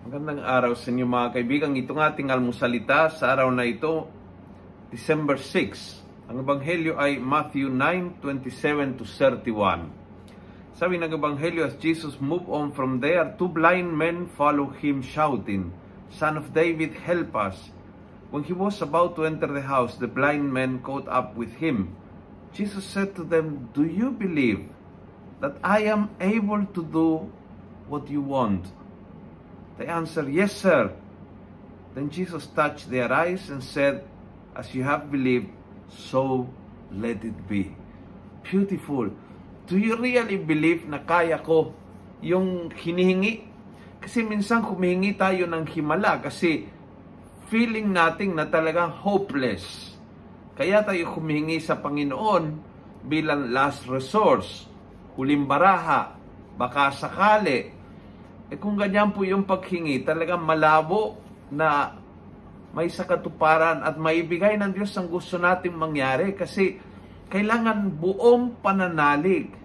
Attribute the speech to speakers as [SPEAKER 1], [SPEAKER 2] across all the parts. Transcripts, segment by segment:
[SPEAKER 1] Magandang araw sa inyo mga kaibigan. Itong ating almusalita sa araw na ito, December 6. Ang ebanghelyo ay Matthew 9:27 to 31. Sabi ng ebanghelyo, as Jesus moved on from there, two blind men followed him shouting, "Son of David, help us." When he was about to enter the house, the blind men caught up with him. Jesus said to them, "Do you believe that I am able to do what you want?" They answered, "Yes, sir." Then Jesus touched their eyes and said, "As you have believed, so let it be." Beautiful. Do you really believe na kaya ko yung hinihingi? Kasi minsan humihingi tayo ng himala kasi feeling natin na talagang hopeless. Kaya tayo humihingi sa Panginoon bilang last resource, huling baraha, baka sakali. Kung ganyan po yung paghingi, talagang malabo na may sakatuparan at maibigay ng Diyos ang gusto nating mangyari kasi kailangan buong pananalig,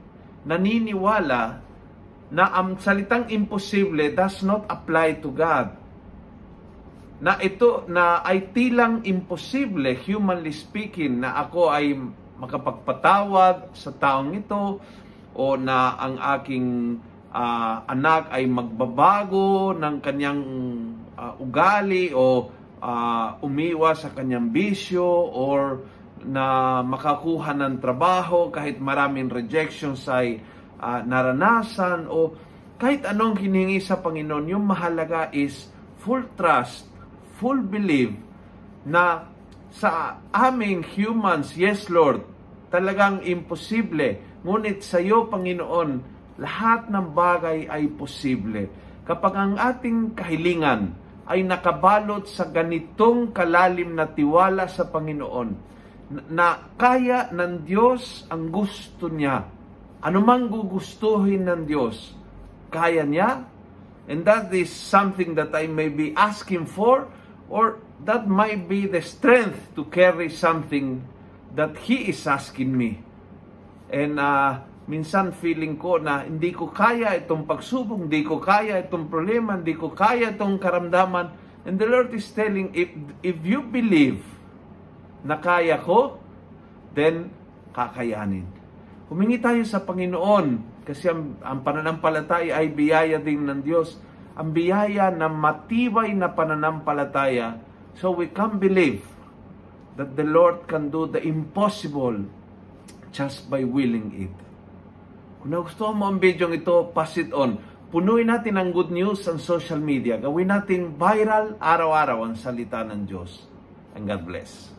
[SPEAKER 1] naniniwala na ang salitang imposible does not apply to God. Na ito na ay tilang imposible, humanly speaking, na ako ay makapagpatawad sa taong ito o na ang aking anak ay magbabago ng kanyang ugali o umiwas sa kanyang bisyo or na makakuha ng trabaho kahit maraming rejections ay naranasan o kahit anong hiningi sa Panginoon. Yung mahalaga is full trust, full belief na sa aming humans, yes Lord, talagang imposible. Ngunit sa iyo, Panginoon, lahat ng bagay ay posible. Kapag ang ating kahilingan ay nakabalot sa ganitong kalalim na tiwala sa Panginoon, na kaya ng Diyos ang gusto niya, anumang gugustuhin ng Diyos, kaya niya, and that is something that I may be asking for, or that might be the strength to carry something that He is asking me. And minsan feeling ko na hindi ko kaya itong pagsubok, hindi ko kaya itong problema, hindi ko kaya itong karamdaman. And the Lord is telling, if you believe na kaya ko, then kakayanin. Humingi tayo sa Panginoon kasi ang pananampalataya ay biyaya din ng Diyos. Ang biyaya na matibay na pananampalataya, so we can believe that the Lord can do the impossible just by willing it. Kung nagustuhan mo ang video ito, pass it on. Punuin natin ang good news sa social media. Gawin natin viral araw-araw ang salita ng Diyos. And God bless.